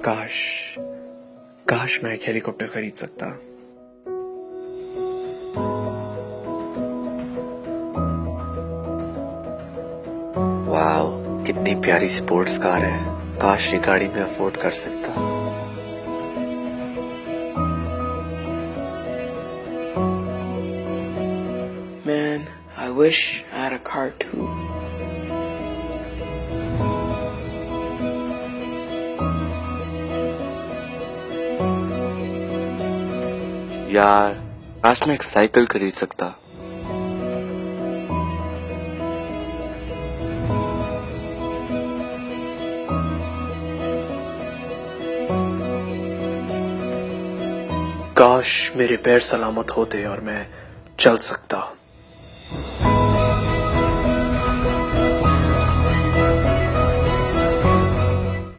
काश काश मैं एक हेलीकॉप्टर खरीद सकता। वाओ, कितनी प्यारी स्पोर्ट्स कार है। काश ये गाड़ी में अफोर्ड कर सकता। Man, I wish I had a car too. यार, काश मैं एक साइकिल खरीद सकता। काश मेरे पैर सलामत होते और मैं चल सकता।